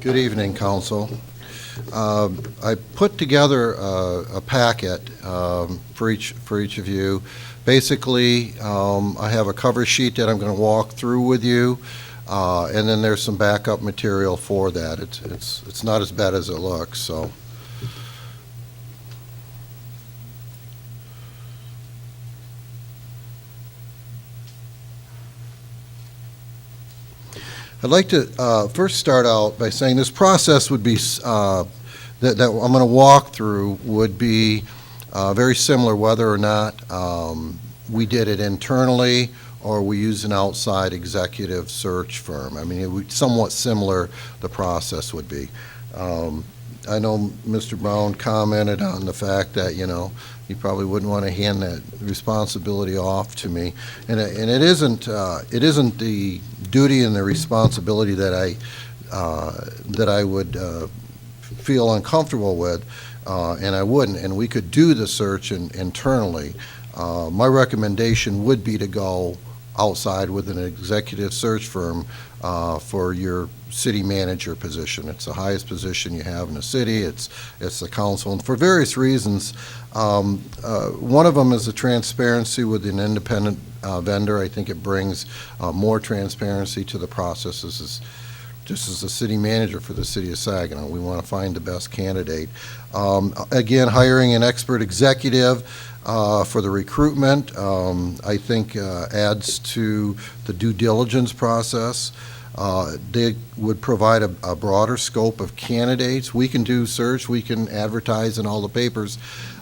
Good evening, Council. I put together a packet for each of you. Basically, I have a cover sheet that I'm going to walk through with you, and then there's some backup material for that. It's not as bad as it looks. So. I'd like to first start out by saying this process would be, that I'm going to walk through would be very similar whether or not we did it internally or we use an outside executive search firm. I mean, it would somewhat similar, the process would be. I know Mr. Brown commented on the fact that, you know, you probably wouldn't want to hand that responsibility off to me, and it isn't the duty and the responsibility that I would feel uncomfortable with, and I wouldn't. And we could do the search internally. My recommendation would be to go outside with an executive search firm for your city manager position. It's the highest position you have in the city. It's the council, and for various reasons. One of them is the transparency with an independent vendor. I think it brings more transparency to the processes. Just as the city manager for the city of Saginaw, we want to find the best candidate. Again, hiring an expert executive for the recruitment, I think adds to the due diligence process. They would provide a broader scope of candidates. We can do search, we can advertise in all the papers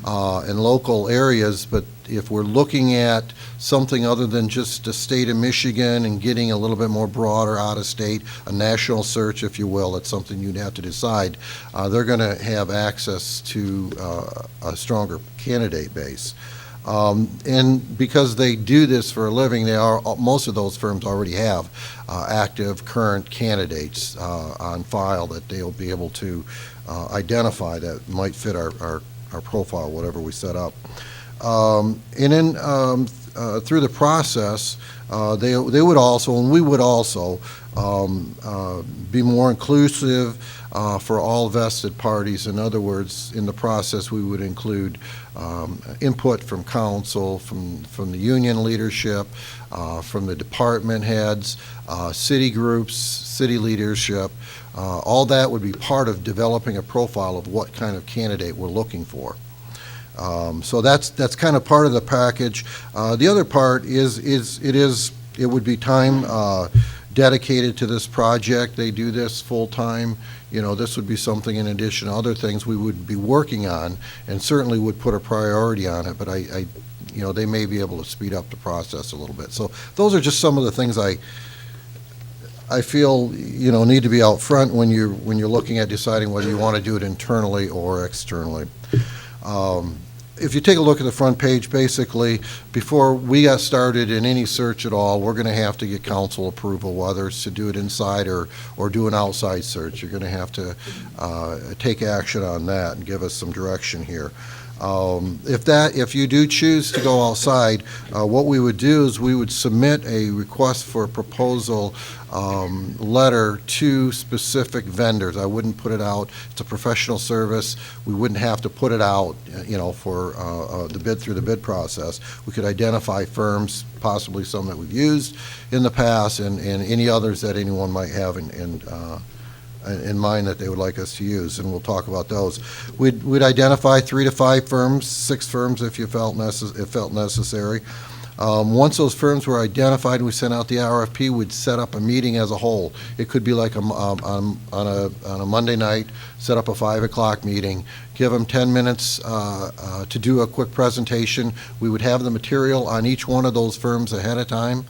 in local areas, but if we're looking at something other than just the state of Michigan and getting a little bit more broader out of state, a national search, if you will, it's something you'd have to decide. They're going to have access to a stronger candidate base. And because they do this for a living, most of those firms already have active current candidates on file that they'll be able to identify that might fit our profile, whatever we set up. And then through the process, they would also, and we would also, be more inclusive for all vested parties. In other words, in the process, we would include input from council, from the union leadership, from the department heads, city groups, city leadership. All that would be part of developing a profile of what kind of candidate we're looking for. So that's kind of part of the package. The other part is it would be time dedicated to this project. They do this full time. You know, this would be something in addition to other things we would be working on, and certainly would put a priority on it. But you know, they may be able to speed up the process a little bit. So those are just some of the things I feel, you know, need to be out front when you're looking at deciding whether you want to do it internally or externally. If you take a look at the front page, basically, before we got started in any search at all, we're going to have to get council approval, whether it's to do it inside or do an outside search. You're going to have to take action on that and give us some direction here. If you do choose to go outside, what we would do is we would submit a request for a proposal letter to specific vendors. I wouldn't put it out. It's a professional service. We wouldn't have to put it out, you know, for the bid through the bid process. We could identify firms, possibly some that we've used in the past, and any others that anyone might have in mind that they would like us to use, and we'll talk about those. We'd identify 3 to 5 firms, 6 firms if you felt necessary. Once those firms were identified and we sent out the RFP, we'd set up a meeting as a whole. It could be like on a Monday night, set up a 5 o'clock meeting, give them 10 minutes to do a quick presentation. We would have the material on each one of those firms ahead of time.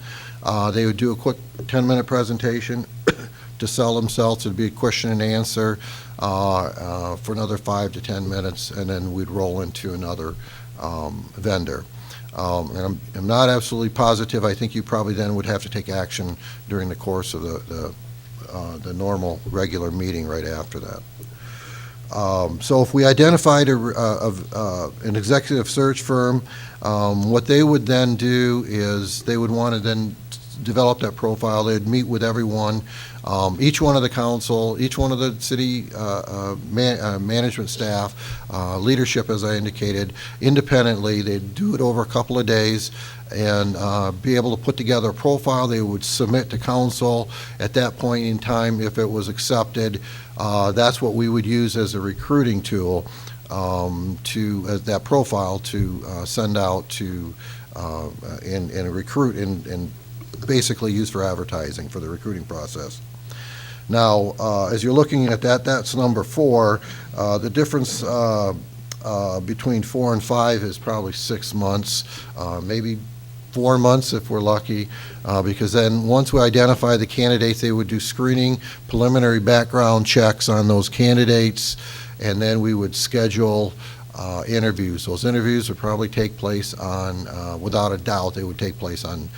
They would do a quick 10-minute presentation to sell themselves. It'd be a question and answer for another 5 to 10 minutes, and then we'd roll into another vendor. And I'm not absolutely positive. I think you probably then would have to take action during the course of the normal regular meeting right after that. So if we identified an executive search firm, what they would then do is they would want to then develop that profile. They'd meet with everyone, each one of the council, each one of the city management staff, leadership, as I indicated, independently. They'd do it over a couple of days and be able to put together a profile. They would submit to council. At that point in time, if it was accepted, that's what we would use as a recruiting tool as that profile to send out to and recruit and basically use for advertising for the recruiting process. Now, as you're looking at that, that's number 4. The difference between 4 and 5 is probably 6 months, maybe 4 months if we're lucky, because then once we identify the candidates, they would do screening, preliminary background checks on those candidates, and then we would schedule interviews. Those interviews would probably take place on, without a doubt, they would take place on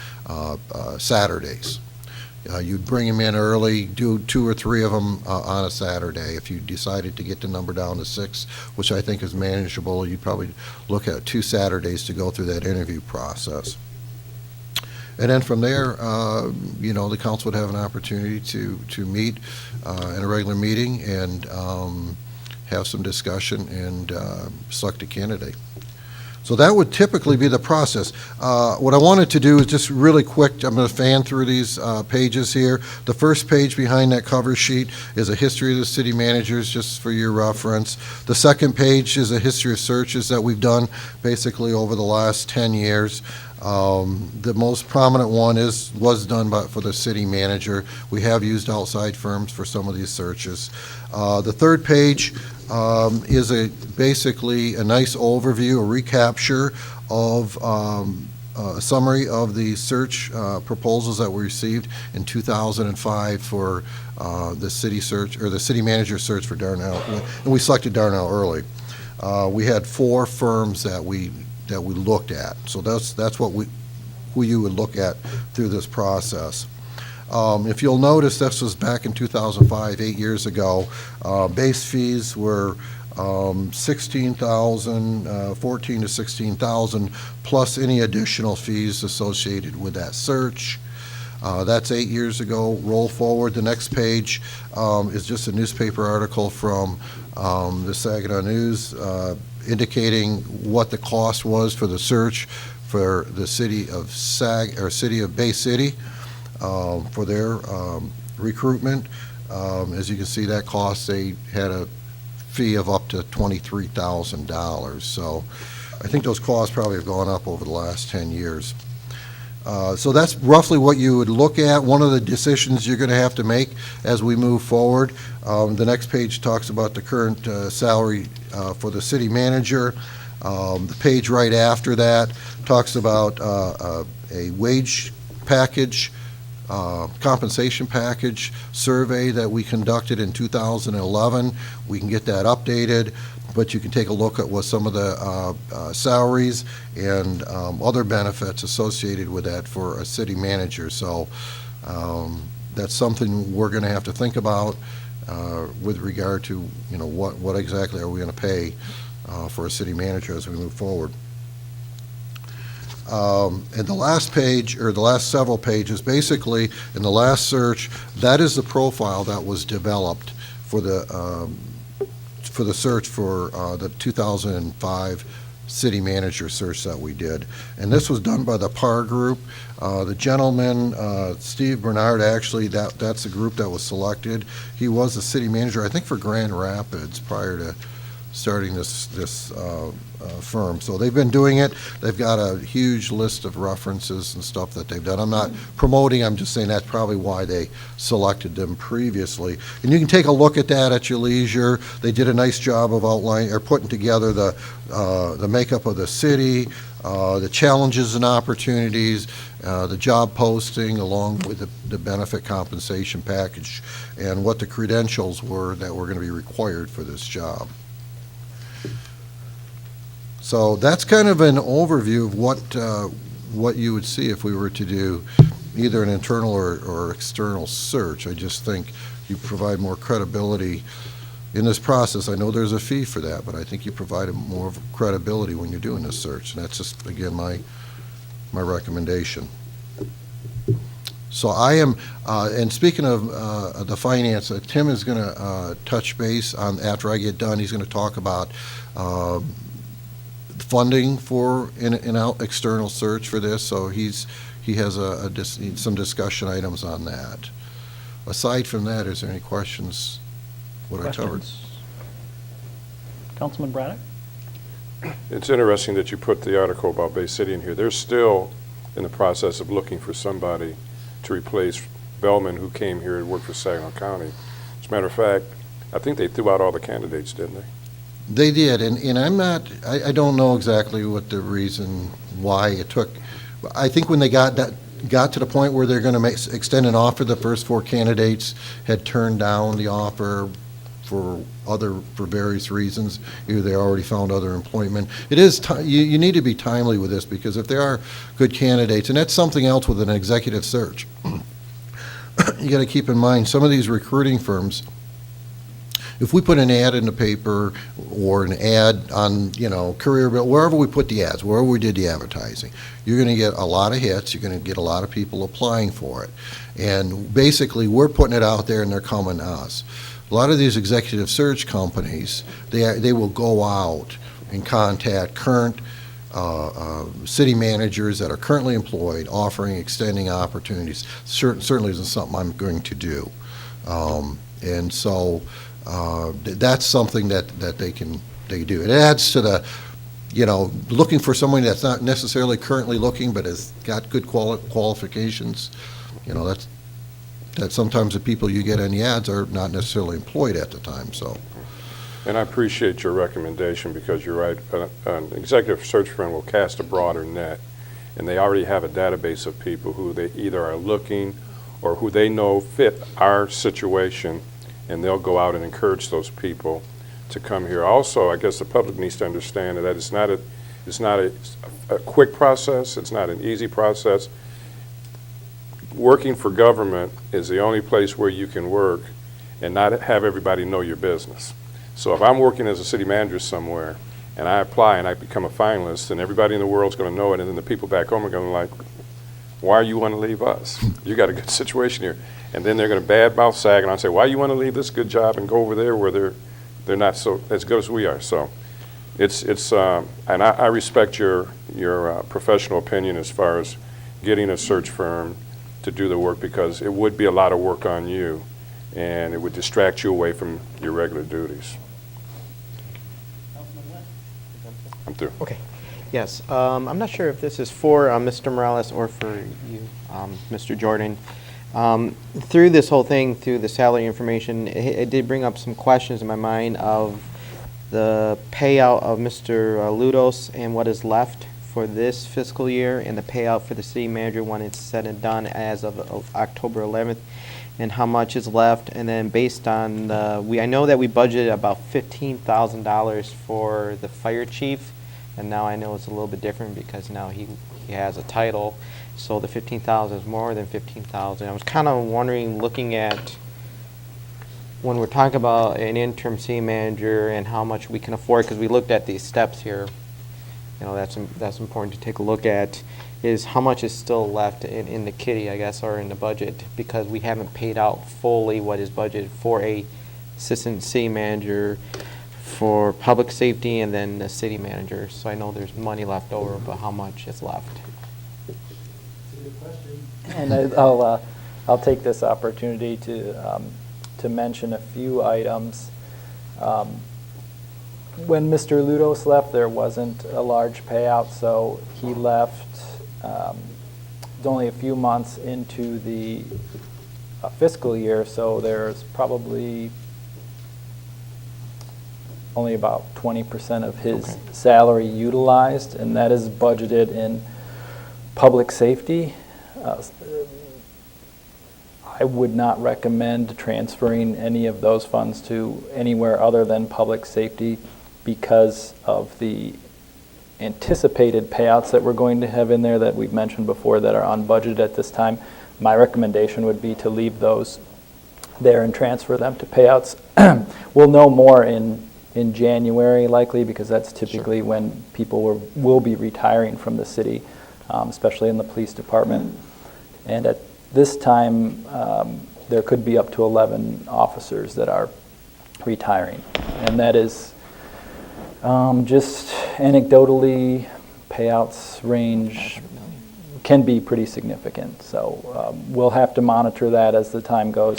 Saturdays. You'd bring them in early, do 2 or 3 of them on a Saturday. If you decided to get the number down to 6, which I think is manageable, you'd probably look at 2 Saturdays to go through that interview process. And then from there, the council would have an opportunity to meet in a regular meeting and have some discussion and select a candidate. So that would typically be the process. What I wanted to do is just really quick, I'm going to fan through these pages here. The first page behind that cover sheet is a history of the city managers, just for your reference. The second page is a history of searches that we've done basically over the last 10 years. The most prominent one was done for the city manager. We have used outside firms for some of these searches. The third page is basically a nice overview, a recapture of a summary of the search proposals that we received in 2005 for the city search, or the city manager search for Darnell, and we selected Darnell early. We had 4 firms that we looked at, so that's who you would look at through this process. If you'll notice, this was back in 2005, 8 years ago. Base fees were 16,000, 14 to 16,000, plus any additional fees associated with that search. That's 8 years ago. Roll forward. The next page is just a newspaper article from the Saginaw News indicating what the cost was for the search for the city of Bay City. For their recruitment. As you can see, that cost, they had a fee of up to $23,000. So I think those costs probably have gone up over the last 10 years. So that's roughly what you would look at. One of the decisions you're going to have to make as we move forward. The next page talks about the current salary for the city manager. The page right after that talks about a wage package, compensation package survey that we conducted in 2011. We can get that updated, but you can take a look at what some of the salaries and other benefits associated with that for a city manager. So that's something we're going to have to think about with regard to, what exactly are we going to pay for a city manager as we move forward. And the last page, or the last several pages, basically in the last search, that is the profile that was developed for the search for the 2005 city manager search that we did. And this was done by the PAR group. The gentleman, Steve Bernard, actually, that's the group that was selected. He was the city manager, I think, for Grand Rapids prior to starting this firm. So they've been doing it. They've got a huge list of references and stuff that they've done. I'm not promoting, I'm just saying that's probably why they selected them previously. And you can take a look at that at your leisure. They did a nice job of outlining or putting together the makeup of the city, the challenges and opportunities, the job posting, along with the benefit compensation package, and what the credentials were that were going to be required for this job. So that's kind of an overview of what you would see if we were to do either an internal or external search. I just think you provide more credibility in this process. I know there's a fee for that, but I think you provide more credibility when you're doing this search. And that's just, again, my recommendation. So I am, and speaking of the finance, Tim is going to touch base on, after I get done, he's going to talk about funding for an external search for this, so he has some discussion items on that. Aside from that, is there any questions, what I covered? Councilman Braddock? It's interesting that you put the article about Bay City in here. They're still in the process of looking for somebody to replace Bellman, who came here and worked for Saginaw County. As a matter of fact, I think they threw out all the candidates, didn't they? They did, and I'm not, I don't know exactly what the reason why it took. I think when they got to the point where they're going to extend an offer, the first 4 candidates had turned down the offer for various reasons. Either they already found other employment. It is, you need to be timely with this, because if there are good candidates, and that's something else with an executive search, you got to keep in mind, some of these recruiting firms, if we put an ad in the paper or an ad on, Career Bill, wherever we put the ads, wherever we did the advertising, you're going to get a lot of hits, you're going to get a lot of people applying for it. And basically, we're putting it out there and they're coming to us. A lot of these executive search companies, they will go out and contact current city managers that are currently employed, offering extending opportunities. Certainly isn't something I'm going to do. And so that's something that they do. It adds to the, looking for someone that's not necessarily currently looking but has got good qualifications. That sometimes the people you get in the ads are not necessarily employed at the time. So. And I appreciate your recommendation, because you're right. An executive search firm will cast a broader net, and they already have a database of people who they either are looking or who they know fit our situation, and they'll go out and encourage those people to come here. Also, I guess the public needs to understand that it's not a quick process. It's not an easy process. Working for government is the only place where you can work and not have everybody know your business. So if I'm working as a city manager somewhere and I apply and I become a finalist, then everybody in the world's going to know it, and then the people back home are going to like, why you want to leave us? You got a good situation here. And then they're going to badmouth Saginaw and say, why you want to leave this good job and go over there where they're not so as good as we are? So it's and I respect your professional opinion as far as getting a search firm to do the work, because it would be a lot of work on you, and it would distract you away from your regular duties. I'm through. Okay. Yes. I'm not sure if this is for Mr. Morales or for you, Mr. Jordan. Through this whole thing, through the salary information, it did bring up some questions in my mind of the payout of Mr. Ludos and what is left for this fiscal year, and the payout for the city manager when it's said and done as of October 11th, and how much is left. And then based on I know that we budgeted about $15,000 for the fire chief, and now I know it's a little bit different because now he has a title, so the $15,000 is more than $15,000. I was kind of wondering, looking at when we're talking about an interim city manager and how much we can afford, because we looked at these steps here. That's important to take a look at, is how much is still left in the kitty, I guess, or in the budget, because we haven't paid out fully what is budgeted for a assistant city manager, for public safety, and then the city manager. So I know there's money left over, but how much is left? That's a good question. And I'll take this opportunity to mention a few items. When Mr. Ludos left, there wasn't a large payout, so he left only a few months into the fiscal year, so there's probably only about 20% of his salary utilized, and that is budgeted in public safety. I would not recommend transferring any of those funds to anywhere other than public safety, because of the anticipated payouts that we're going to have in there that we've mentioned before that are unbudgeted at this time. My recommendation would be to leave those there and transfer them to payouts. We'll know more in January likely, because that's typically when people will be retiring from the city, especially in the police department. And this time, there could be up to 11 officers that are retiring. And that is just anecdotally, payouts range can be pretty significant. So we'll have to monitor that as the time goes.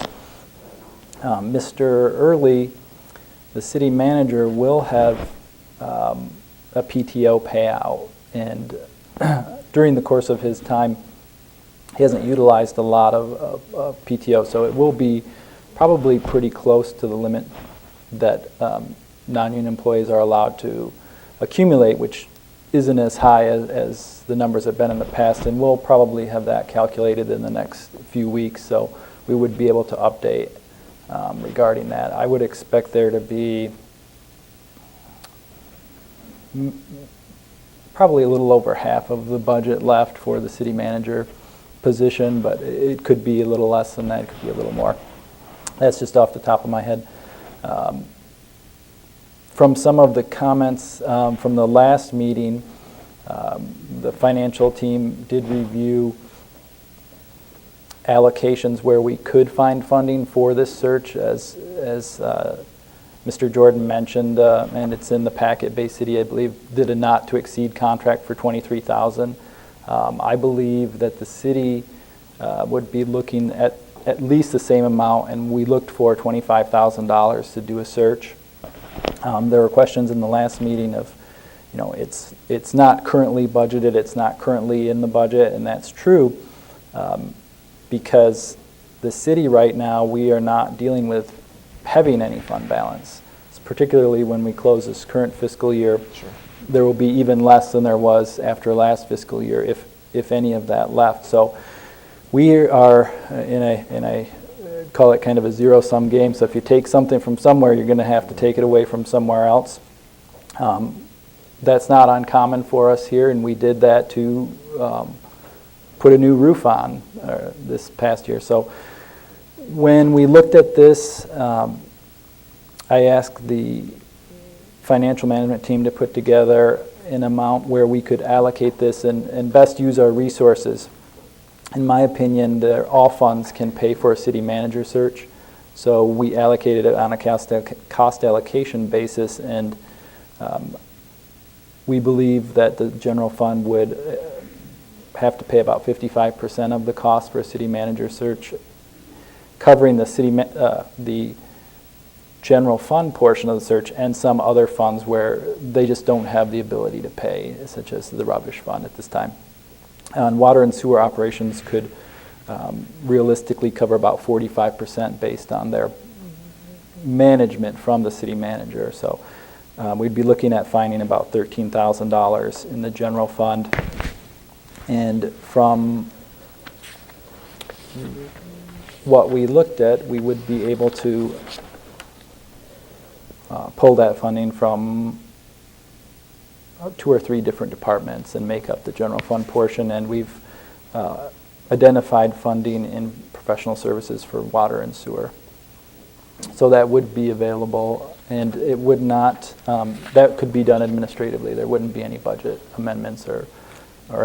Mr. Early, the city manager, will have a PTO payout. And during the course of his time, he hasn't utilized a lot of PTO, so it will be probably pretty close to the limit that non-union employees are allowed to accumulate, which isn't as high as the numbers have been in the past, and we'll probably have that calculated in the next few weeks, so we would be able to update regarding that. I would expect there to be probably a little over half of the budget left for the city manager position, but it could be a little less than that, it could be a little more. That's just off the top of my head. From some of the comments from the last meeting, the financial team did review allocations where we could find funding for this search, as Mr. Jordan mentioned, and it's in the packet. Bay City, I believe, did a not to exceed contract for $23,000. I believe that the city would be looking at least the same amount, and we looked for $25,000 to do a search. There were questions in the last meeting of, it's not currently budgeted, it's not currently in the budget, and that's true because the city right now, we are not dealing with having any fund balance. Particularly when we close this current fiscal year, sure, there will be even less than there was after last fiscal year, if any of that left. So we are in a call it kind of a zero-sum game. So if you take something from somewhere, you're going to have to take it away from somewhere else. That's not uncommon for us here, and we did that to put a new roof on this past year. So when we looked at this, I asked the financial management team to put together an amount where we could allocate this and best use our resources. In my opinion, all funds can pay for a city manager search. So we allocated it on a cost allocation basis, and we believe that the general fund would have to pay about 55% of the cost for a city manager search, covering the general fund portion of the search and some other funds where they just don't have the ability to pay, such as the rubbish fund at this time. And water and sewer operations could realistically cover about 45% based on their management from the city manager. So we'd be looking at finding about $13,000 in the general fund. And from what we looked at, we would be able to pull that funding from 2 or 3 different departments and make up the general fund portion. And we've identified funding in professional services for water and sewer. So that would be available, and it would not, that could be done administratively. There wouldn't be any budget amendments or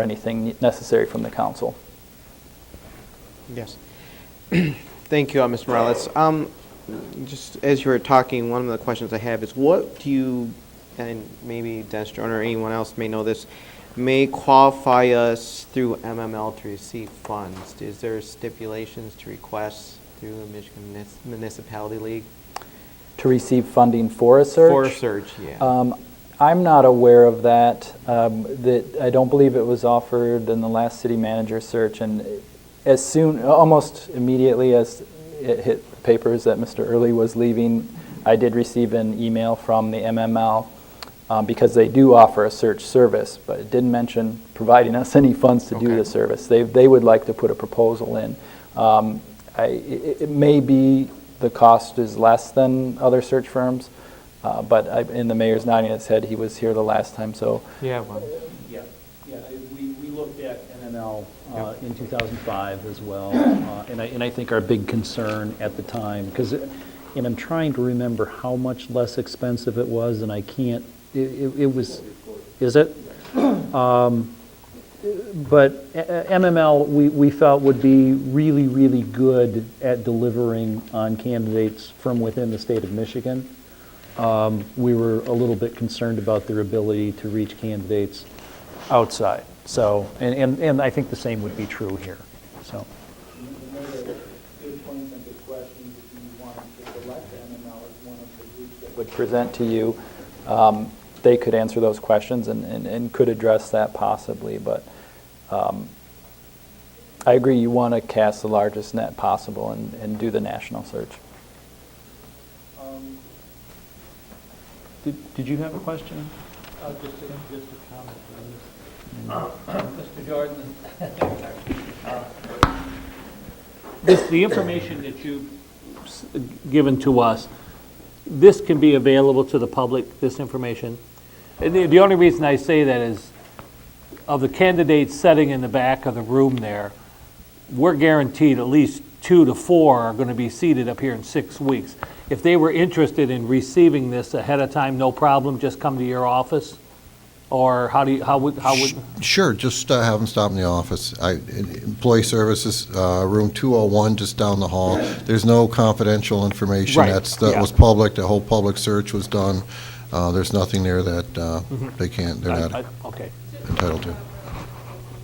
anything necessary from the council. Yes. Thank you, Mr. Morales. Just as you were talking, one of the questions I have is, what do you, and maybe Dennis Jordan or anyone else may know this, may qualify us through MML to receive funds? Is there stipulations to request through the Michigan Municipality League? To receive funding for a search? For a search, yeah. I'm not aware of that. I don't believe it was offered in the last city manager search, and as soon, almost immediately as it hit the papers that Mr. Early was leaving, I did receive an email from the MML because they do offer a search service, but it didn't mention providing us any funds to do the service. They would like to put a proposal in. It may be the cost is less than other search firms, but in the mayor's nodding his head, he was here the last time, so. Yeah, well. Yeah, we looked at MML in 2005 as well, and I think our big concern at the time, and I'm trying to remember how much less expensive it was, and I can't, it was, is it? MML, we felt would be really, really good at delivering on candidates from within the state of Michigan. We were a little bit concerned about their ability to reach candidates outside. So, and I think the same would be true here, so. Good points and good questions. If you wanted to select MML as one of the groups that would present to you, they could answer those questions and could address that possibly. But I agree, you want to cast the largest net possible and do the national search. Did you have a question? Just a comment on this. Mr. Jordan, the information that you've given to us, this can be available to the public, this information? And the only reason I say that is, of the candidates sitting in the back of the room there, we're guaranteed at least 2 to 4 are going to be seated up here in 6 weeks. If they were interested in receiving this ahead of time, no problem, just come to your office? Or how would? Sure, just have them stop in the office. Employee Services, room 201, just down the hall. There's no confidential information. Right, That yeah. was public, the whole public search was done. There's nothing there that they're not Okay. entitled to.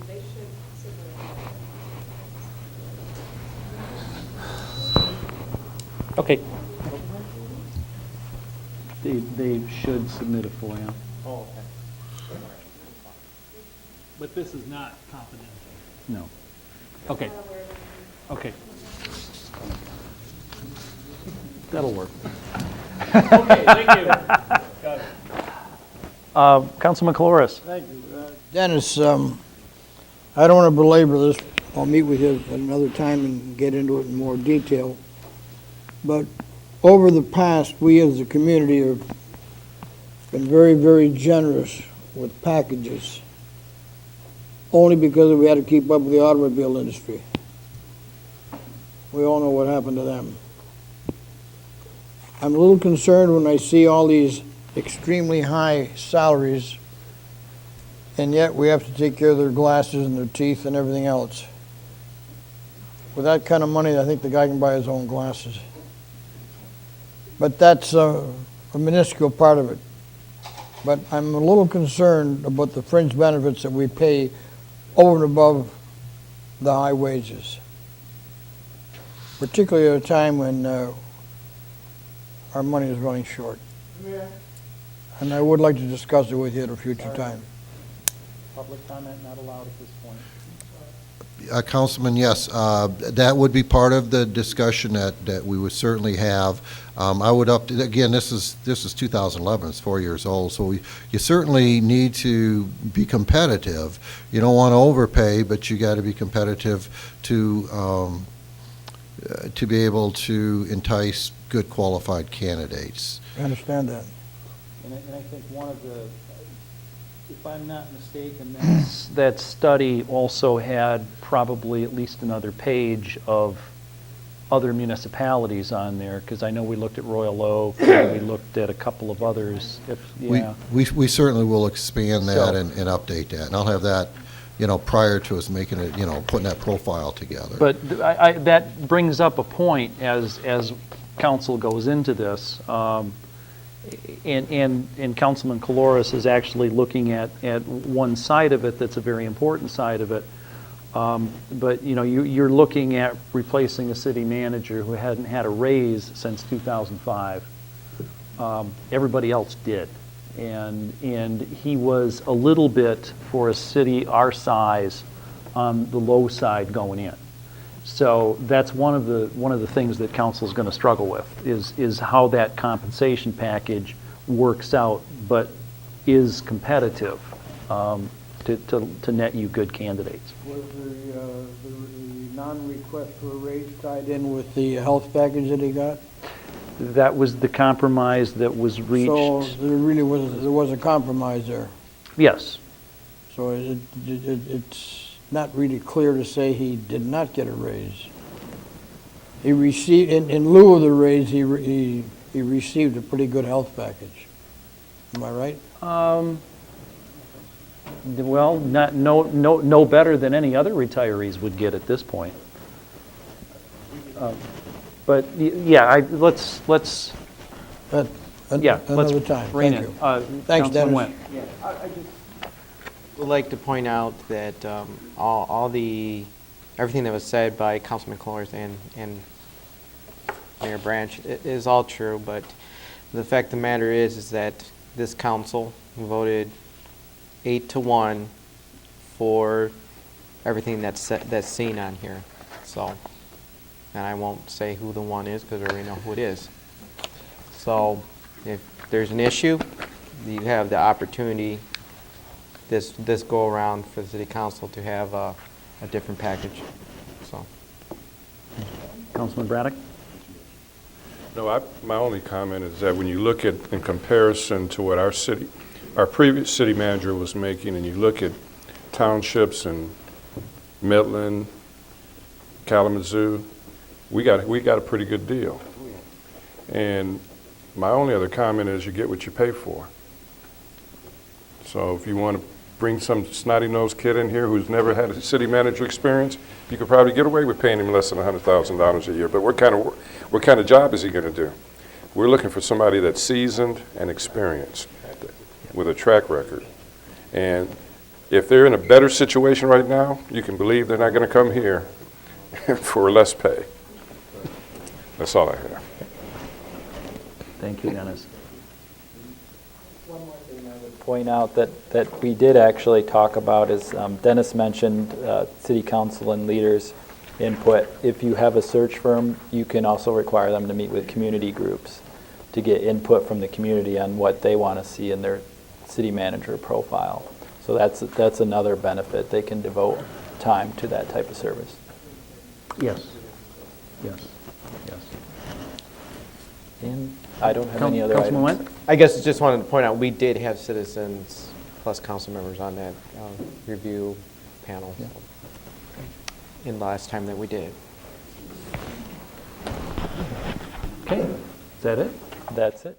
They should submit. Okay. They should submit a FOIA. Oh, okay. But this is not confidential? No. Okay. Okay. That'll work. Okay, thank you. Councilman Coloris. Thank you. Dennis, I don't want to belabor this. I'll meet with you at another time and get into it in more detail. But over the past, we as a community have been very, very generous with packages, only because we had to keep up with the automobile industry. We all know what happened to them. I'm a little concerned when I see all these extremely high salaries, and yet we have to take care of their glasses and their teeth and everything else. With that kind of money, I think the guy can buy his own glasses. But that's a minuscule part of it. But I'm a little concerned about the fringe benefits that we pay over and above the high wages, particularly at a time when our money is running short. And I would like to discuss it with you at a future time. Public comment not allowed at this point. Councilman, yes, that would be part of the discussion that we would certainly have. I would again, this is 2011, it's 4 years old, so you certainly need to be competitive. You don't want to overpay, but you got to be competitive to be able to entice good qualified candidates. I understand that. And I think one of the, if I'm not mistaken, that study also had probably at least another page of other municipalities on there, because I know we looked at Royal Oak, and we looked at a couple of others. We certainly will expand that So- and update that, and I'll have that, prior to us making it, putting that profile together. But that brings up a point as council goes into this, and Councilman Coloris is actually looking at one side of it that's a very important side of it. But you're looking at replacing a city manager who hadn't had a raise since 2005. Everybody else did, and he was a little bit, for a city our size, on the low side going in. So that's one of the things that council's going to struggle with is how that compensation package works out, but is competitive to net you good candidates. Was the non-request for a raise tied in with the health package that he got? That was the compromise that was reached. So there was a compromise there. Yes. So it's not really clear to say he did not get a raise. He received, in lieu of the raise, he received a pretty good health package. Am I right? Well, no better than any other retirees would get at this point. But, yeah, let's, But yeah, let's another time. rein Thank in. you. Thanks, Councilman Dennis. Wendt. Would like to point out that everything that was said by Councilman Clores and Mayor Branch is all true, but the fact of the matter is that this council voted 8-1 for everything that's seen on here. So, and I won't say who the one is because I already know who it is. So, if there's an issue, you have the opportunity this go around for the city council to have a different package. So, Councilman Braddock? No, my only comment is that when you look at, in comparison to what our previous city manager was making, and you look at townships in Midland, Kalamazoo, we got a pretty good deal. And my only other comment is you get what you pay for. So if you want to bring some snotty-nosed kid in here who's never had a city manager experience, you could probably get away with paying him less than $100,000 a year. But what kind of job is he going to do? We're looking for somebody that's seasoned and experienced with a track record. And if they're in a better situation right now, you can believe they're not going to come here for less pay. That's all I have. Thank you, Dennis. One more thing I would point out that we did actually talk about is Dennis mentioned city council and leaders input. If you have a search firm, you can also require them to meet with community groups to get input from the community on what they want to see in their city manager profile. So that's another benefit. They can devote time to that type of service. Yes. Yes. And I don't have any other Councilman items. Wendt? I guess just wanted to point out, we did have citizens plus council members on that review panel in the last time that we did. Okay, is that it? That's it.